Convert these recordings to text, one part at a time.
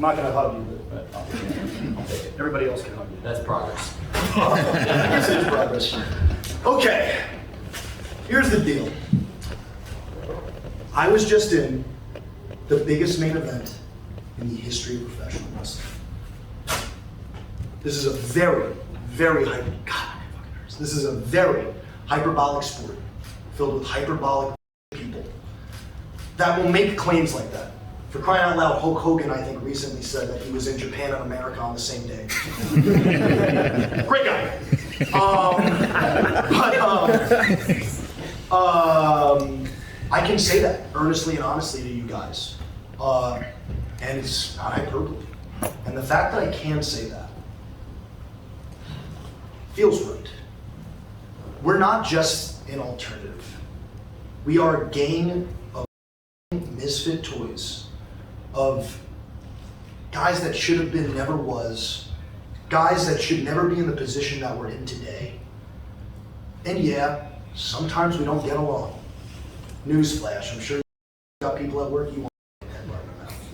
I'm not going to hug you, but I'll take it. Everybody else can hug you. That's progress. I guess it is progress. Okay, here's the deal. I was just in the biggest main event in the history of professional wrestling. This is a very, very this is a very hyperbolic sport filled with hyperbolic people that will make claims like that. For crying out loud, Hulk Hogan, I think, recently said that he was in Japan and America on the same day. Great guy. I can say that earnestly and honestly to you guys. And it's not hyperbole. And the fact that I can say that feels right. We're not just an alternative. We are a gang of misfit toys, of guys that should have been, never was, guys that should never be in the position that we're in today. And yeah, sometimes we don't get along. Newsflash, I'm sure you got people at work you want to get head right in the mouth.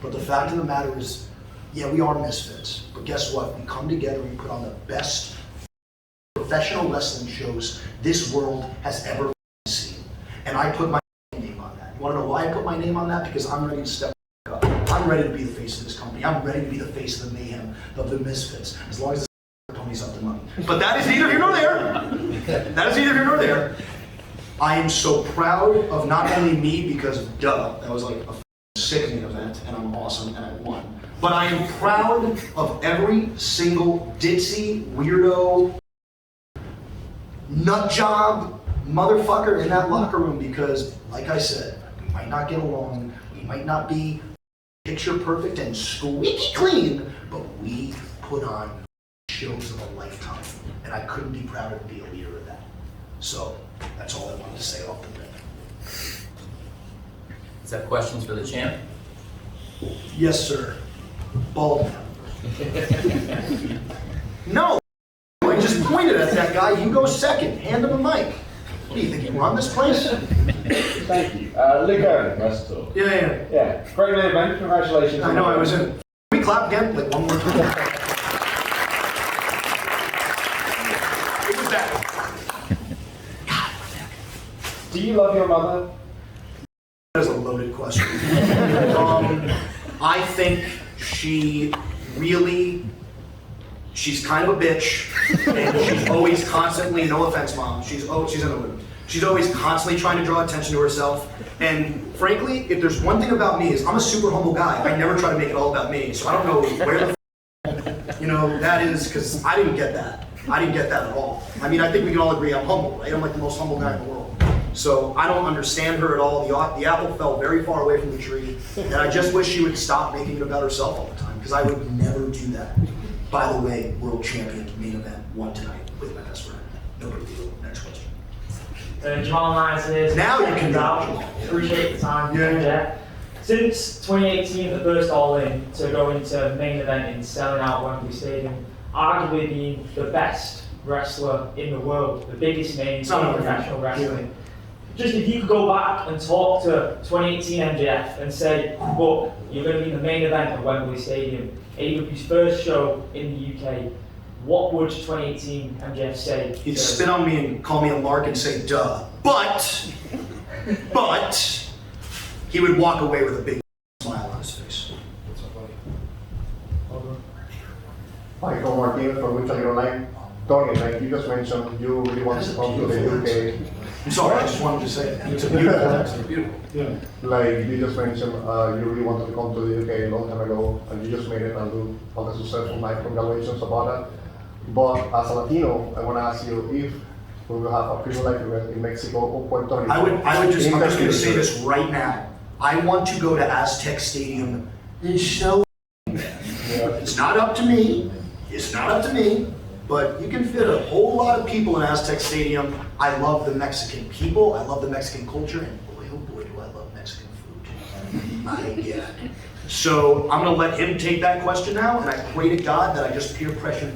But the fact of the matter is, yeah, we are misfits. But guess what? We come together and we put on the best professional wrestling shows this world has ever seen. And I put my name on that. You want to know why I put my name on that? Because I'm ready to step up. I'm ready to be the face of this company. I'm ready to be the face of the mayhem, of the misfits, as long as the pony's up to money. But that is neither here nor there. That is neither here nor there. I am so proud of not only me, because duh, that was like a sickening event, and I'm awesome, and I won. But I am proud of every single ditzy, weirdo, nut job motherfucker in that locker room, because, like I said, we might not get along, we might not be picture perfect and squeaky clean, but we put on shows of a lifetime, and I couldn't be prouder to be a leader of that. So that's all I wanted to say off the rip. Is that questions for the champ? Yes, sir. Bald man. No, I just pointed at that guy. You go second. Hand him a mic. What do you think, you run this place? Thank you. Luke Owen, Wrestle. Yeah. Yeah, great main event. Congratulations. I know, I was in. Can we clap again? Like one more time. It was that. Do you love your mother? That's a loaded question. I think she's kind of a bitch, and she's always constantly, no offense, Mom, she's in the mood. She's always constantly trying to draw attention to herself. And frankly, if there's one thing about me, is I'm a super humble guy. I never try to make it all about me. So I don't know where the that is, because I didn't get that. I didn't get that at all. I mean, I think we can all agree I'm humble, right? I'm like the most humble guy in the world. So I don't understand her at all. The apple fell very far away from the tree, and I just wish she would stop making it about herself all the time, because I would never do that. By the way, World Champion main event, won tonight with my best friend. No big deal. Next question. Jamal Lyons here. Now you can go. Appreciate the time. Yeah. Since 2018, the first All In to go into main event and selling out Wembley Stadium, arguably being the best wrestler in the world, the biggest name in professional wrestling. Just if you could go back and talk to 2018 MJF and say, look, you're going to be in the main event at Wembley Stadium, AEW's first show in the UK, what would 2018 MJF say? He'd spit on me and call me a lark and say, duh. But, he would walk away with a big smile on his face. Michael Martin from Lucha Online. Tony, like you just mentioned, you really want to come to the UK. I'm sorry, I just wanted to say it. It's a beautiful accent. Beautiful. Yeah. Like you just mentioned, you really wanted to come to the UK a long time ago, and you just made it and do all the successful night. Congratulations about that. But as a Latino, I want to ask you if we will have a pretty life event in Mexico or Puerto Rico. I'm just going to say this right now. I want to go to Aztec Stadium and show. It's not up to me. It's not up to me. But you can fit a whole lot of people in Aztec Stadium. I love the Mexican people. I love the Mexican culture. And boy, oh boy, do I love Mexican food. My God. So I'm going to let him take that question now. And I pray to God that I just peer pressure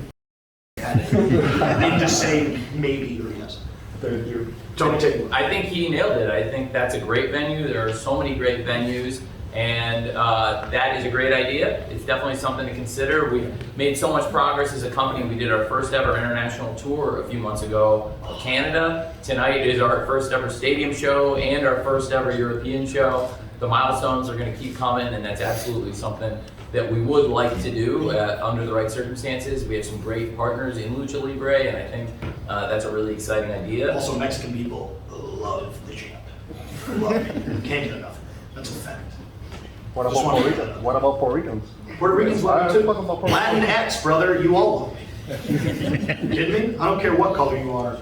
into saying maybe or yes. Thank you. Tony, take it. I think he nailed it. I think that's a great venue. There are so many great venues. And that is a great idea. It's definitely something to consider. We've made so much progress as a company. We did our first ever international tour a few months ago of Canada. Tonight is our first ever stadium show and our first ever European show. The milestones are going to keep coming, and that's absolutely something that we would like to do under the right circumstances. We have some great partners in Lucha Libre, and I think that's a really exciting idea. Also, Mexican people love the champ. Love it. Can't get enough. That's a fact. What Just about wanna- Puerto Ricans? What about Puerto Ricans? Puerto Ricans love me I'm talking about too. Puerto Latin Ricans. X, brother, you all love me. You kidding me? I don't care what color you are.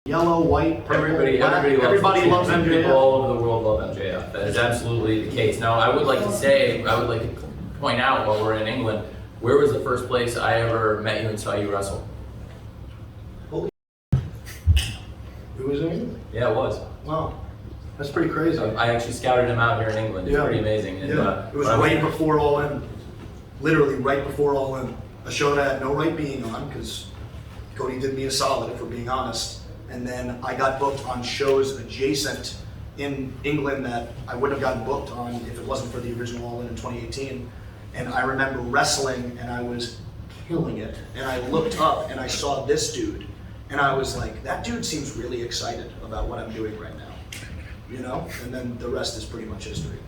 Yellow, white, purple, Everybody black. loves Everybody the loves champ. MJF. People all over the world love MJF. That is absolutely the case. Now, I would like to point out while we're in England, where was the first place I ever met you and saw you wrestle? Who was in England? Yeah, it was. Wow. That's pretty crazy. I actually scouted him out here in England. It's Yeah. pretty amazing. And, Yeah, it was when I right went- before All In. Literally right before All In. A show that I had no right being on because Cody did me a solid, if we're being honest. And then I got booked on shows adjacent in England that I wouldn't have gotten booked on if it wasn't for the original All In 2018. And I remember wrestling and I was killing it. And I looked up and I saw this dude. And I was like, that dude seems really excited about what I'm doing right now. You know? And then the rest is pretty much history.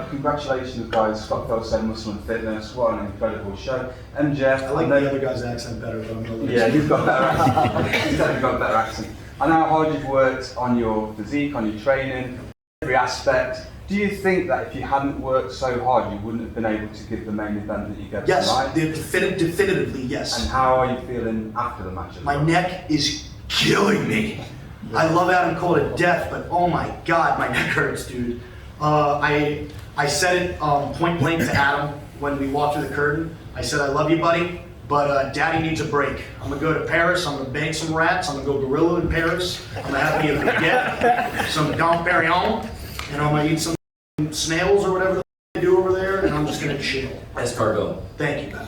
Congratulations, guys. Scott Phil said Muscle and Fitness. What an incredible show. MJF. I like know- the other guy's accent better, but I'm gonna Yeah, you've got better accent. You've definitely got a better accent. I know how hard you've worked on your physique, on your training, every aspect. Do you think that if you hadn't worked so hard, you wouldn't have been able to give the main event that you gave Yes, tonight? definitively yes. And how are you feeling after the match? as My well? neck is killing me. I love Adam Cole to death, but oh my God, my neck hurts, dude. I said it point blank to Adam when we walked through the curtain. I said, I love you, buddy, but Daddy needs a break. I'm gonna go to Paris, I'm gonna bang some rats, I'm gonna go gorilla in Paris, I'm gonna have me a baguette, some Dom Perignon, and I'm gonna eat some snails or whatever they do over there, and I'm just gonna chill. Escargot. Thank you, man.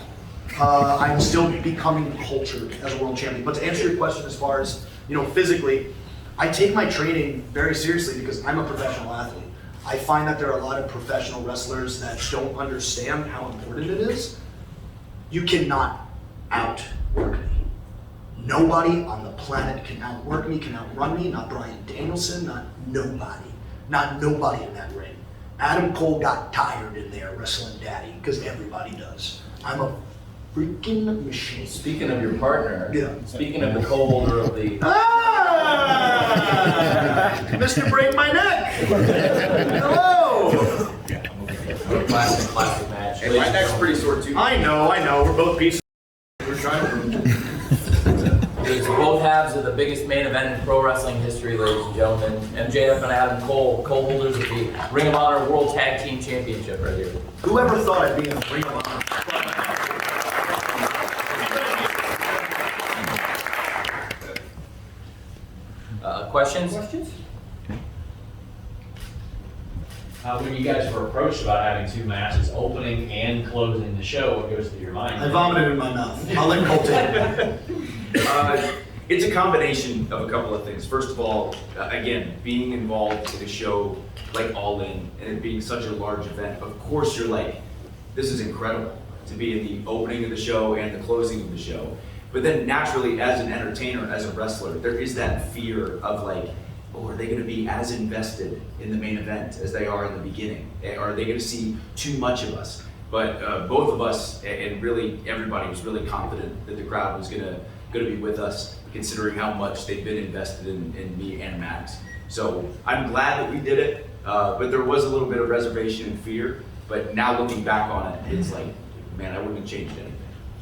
I'm still becoming cultured as a world champion. But to answer your question as far as, physically, I take my training very seriously because I'm a professional athlete. I find that there are a lot of professional wrestlers that don't understand how important it is. You cannot outwork me. Nobody on the planet can outwork me, can outrun me, not Bryan Danielson, not nobody. Not nobody in that ring. Adam Cole got tired in there wrestling Daddy, because everybody does. I'm a freaking machine. Speaking of your partner, Yeah. speaking of the co-holder of the Mr. Break My Neck! Hello! classic match. Hey, my neck's pretty sore too. I know, we're both pieces of we're trying to... It's both halves of the biggest main event in pro wrestling history, ladies and gentlemen. MJF and Adam Cole, co-holders of the Ring of Honor World Tag Team Championship right here. Whoever thought I'd be in the Ring of Honor? Questions? When you guys were approached about having two matches, opening and closing the show, what goes through your mind? I vomited in my mouth. I'll let Cole take it. It's a combination of a couple of things. First of all, again, being involved in a show like All In and it being such a large event, of course you're like, this is incredible to be in the opening of the show and the closing of the show. But then naturally, as an entertainer, as a wrestler, there is that fear of like, oh, are they going to be as invested in the main event as they are in the beginning? Are they going to see too much of us? But both of us, and really everybody, was really confident that the crowd was going to be with us, considering how much they've been invested in me and Max. So I'm glad that we did it, but there was a little bit of reservation and fear. But now looking back on it, it's like, man, I wouldn't have changed anything.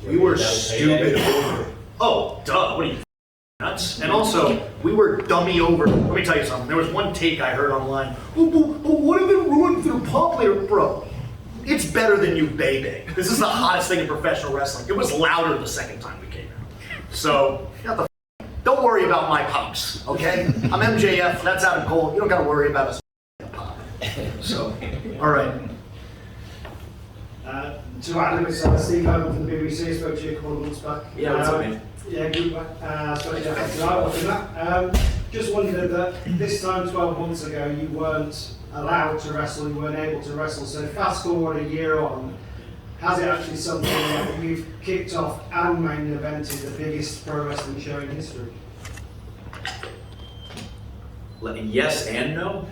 We were stupid over. Oh, duh, what are you, nuts? And also, we were dummy over. Let me tell you something. There was one take I heard online. Oh, but what if it ruined their pop later? Bro, it's better than you, baby. This is the hottest thing in professional wrestling. It was louder the second time we came out. So, don't worry about my pops, okay? I'm MJF, that's Adam Cole. You don't gotta worry about us pop. So, all right. To Adam, it's Steve Hogan from the BBC. Spoke to you a couple of months back. Yeah, what's up, man? Yeah, good. Spoke to you after tonight, watching that. Just wondered that this time 12 months ago you weren't allowed to wrestle, you weren't able to wrestle. So fast forward a year on, has it actually something that you've kicked off and main evented the biggest pro wrestling show in history? Yes and no.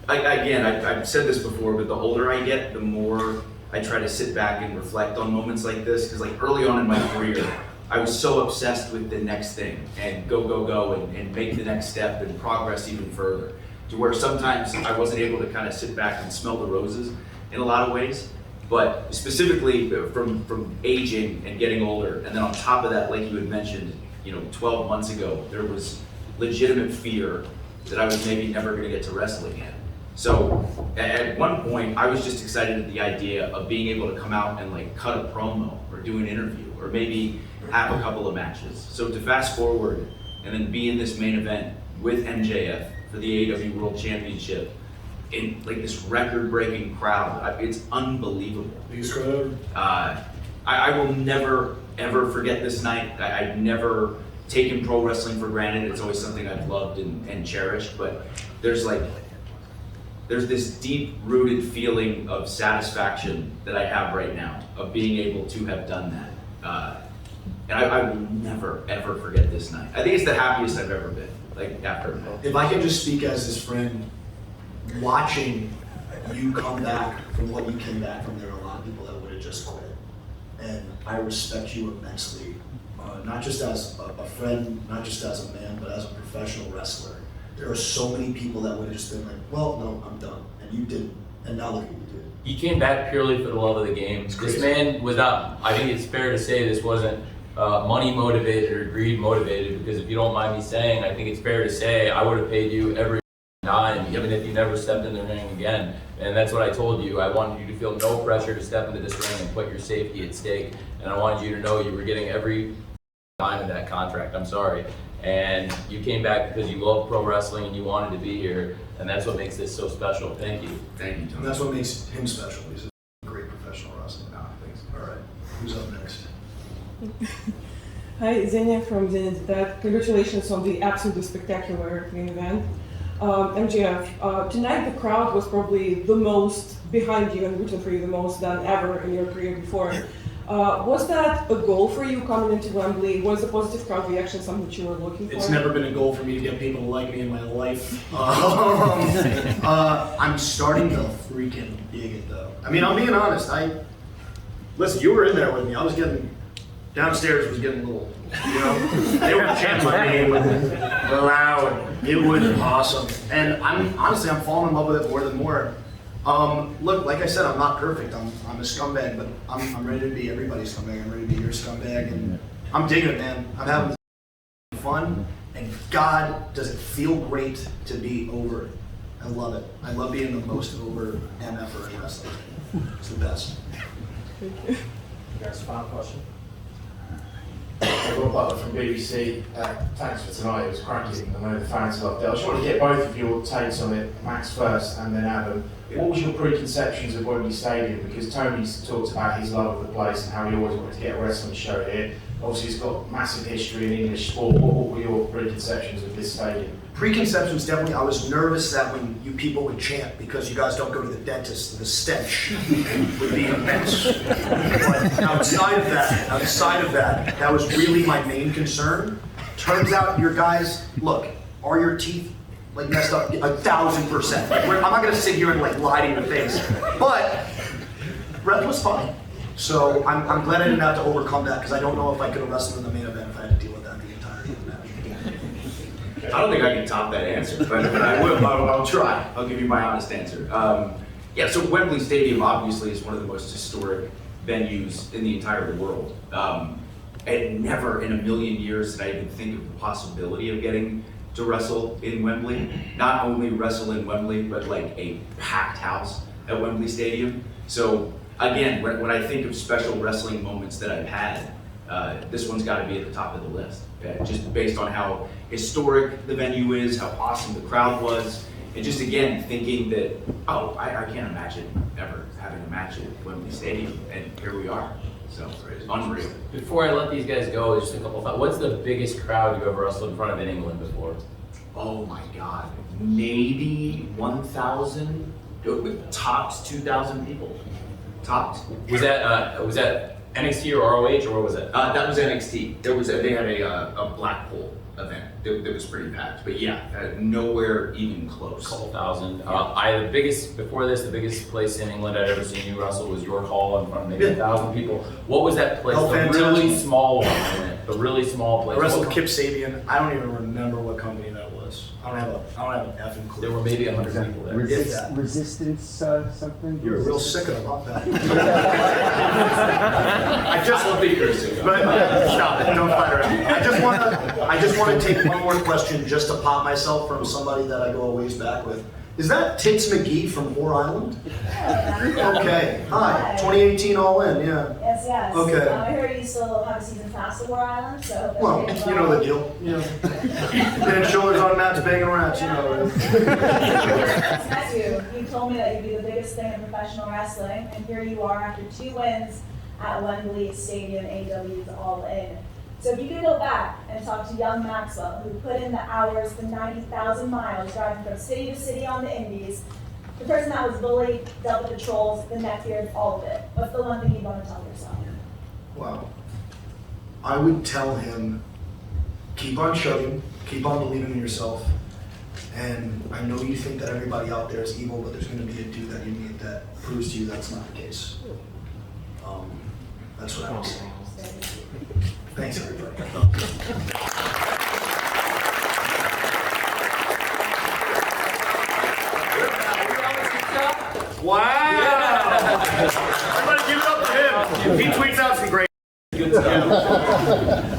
I've said this before, but the older I get, the more I try to sit back and reflect on moments like this. Because like early on in my career, I was so obsessed with the next thing and go and make the next step and progress even further. To where sometimes I wasn't able to kind of sit back and smell the roses in a lot of ways. But specifically from aging and getting older, and then on top of that, like you had mentioned, 12 months ago, there was legitimate fear that I was maybe never going to get to wrestle again. So at one point, I was just excited at the idea of being able to come out and like cut a promo or do an interview or maybe have a couple of matches. So to fast forward and then be in this main event with MJF for the AEW World Championship in like this record-breaking crowd, it's unbelievable. I will never ever forget this night. I've never taken pro wrestling for granted. It's always something I've loved and cherished, but there's this deep-rooted feeling of satisfaction that I have right now of being able to have done that. And I will never, ever forget this night. I think it's the happiest I've ever been, like after. If I can just speak as his friend, watching you come back from what you came back from, there are a lot of people that would have just quit. And I respect you immensely, not just as a friend, not just as a man, but as a professional wrestler. There are so many people that would have just been like, well, no, I'm done. And you didn't. And now look what you did. He came back purely for the love of the game. This man was not, I think it's fair to say this wasn't money motivated or greed motivated, because if you don't mind me saying, I think it's fair to say I would have paid you every time, even if you never stepped in the ring again. And that's what I told you. I wanted you to feel no pressure to step into this ring and put your safety at stake. And I wanted you to know you were getting every time in that contract. I'm sorry. And you came back because you love pro wrestling and you wanted to be here. And that's what makes this so special. Thank you. Thank you, Tony. And that's what makes him special. He's a great professional wrestler. Thanks. All right. Who's up next? Hi, Xenia from Zenit. Congratulations on the absolutely spectacular main event. MJF, tonight the crowd was probably the most behind you and rooting for you the most than ever in your career before. Was that a goal for you coming into Wembley? Was the positive crowd reaction something that you were looking for? It's never been a goal for me to get people to like me in my life. I'm starting to freaking dig it though. I mean, I'm being honest. Listen, you were in there with me. I was getting, downstairs was getting a little, they were chanting my name loud. It was awesome. And I'm falling in love with it more than more. Look, like I said, I'm not perfect. I'm a scumbag, but I'm ready to be everybody's scumbag. I'm ready to be your scumbag, and I'm digging it, man. I'm having fun, and God, does it feel great to be over it. I love it. I love being the most over MF in wrestling. It's the best. Thank you. You guys, final question? Rob Butler from BBC. Thanks for tonight. It was cracking. I know the fans loved it. I just want to get both of your takes on it. Max first, and then Adam. What was your preconceptions of Wembley Stadium? Because Tony's talked about his love of the place and how he always wanted to get a wrestling show here. Obviously, it's got massive history in English sport. What were your preconceptions of this stadium? Preconceptions, definitely. I was nervous that when you people would chant, because you guys don't go to the dentist, the stench would be immense. But outside of that, that was really my main concern. Turns out your guys, look, are your teeth like messed up 1,000%? I'm not gonna sit here and like lie to your face, but breath was fine. So I'm glad I didn't have to overcome that, because I don't know if I could have wrestled in the main event if I had to deal with that the entirety of the match. I don't think I can top that answer, but I will. I'll try. I'll give you my honest answer. So Wembley Stadium obviously is one of the most historic venues in the entire world. And never in a million years did I even think of the possibility of getting to wrestle in Wembley. Not only wrestle in Wembley, but like a packed house at Wembley Stadium. So again, when I think of special wrestling moments that I've had, this one's got to be at the top of the list. Just based on how historic the venue is, how awesome the crowd was, and just again thinking that, I can't imagine ever having a match at Wembley Stadium, and here we are. So unreal. Before I let these guys go, just a couple thoughts. What's the biggest crowd you've ever wrestled in front of in England before? Oh my God, maybe 1,000, tops 2,000 people. Tops. Was that NXT or ROH or what was it? That was NXT. They had a Blackpool event that was pretty packed, but yeah, nowhere even close. A couple thousand. The biggest place in England I'd ever seen you wrestle was York Hall in front of maybe 1,000 people. What was that place? Oh, The fantastic. really small one, isn't it? The really small place. I wrestled What Kip Sabian. I don't even remember what company that was. I don't have an effing clue. There were maybe 100 people there. If that. Resistance something? You're real sick about that. I don't think you're sick. But stop it! Don't fight around. I just want to take one more question just to pop myself from somebody that I go a ways back with. Is that Tits McGee from Whore Island? Okay. Hi. 2018 All In. Yeah. Yes. Okay. I heard you still have a season pass to War Island, so. Well, you know the deal. You know. Head and shoulders on mats, banging rats. You know. I met you. You told me that you'd be the biggest thing in professional wrestling, and here you are after 2 wins at Wembley Stadium, AEW's All In. So if you could go back and talk to young Maxwell, who put in the hours, the 90,000 miles, driving from city to city on the indies, the person that was bullied, dealt with the trolls, the neckbeards, all of it, what's the one thing you want to tell yourself? Wow. I would tell him, keep on chugging, keep on believing in yourself. And I know you think that everybody out there is evil, but there's going to be a dude that you meet that proves to you that's not the case. That's what I would say. Thanks, everybody. Wow! Everybody give it up for him. He tweets out some great. Good stuff.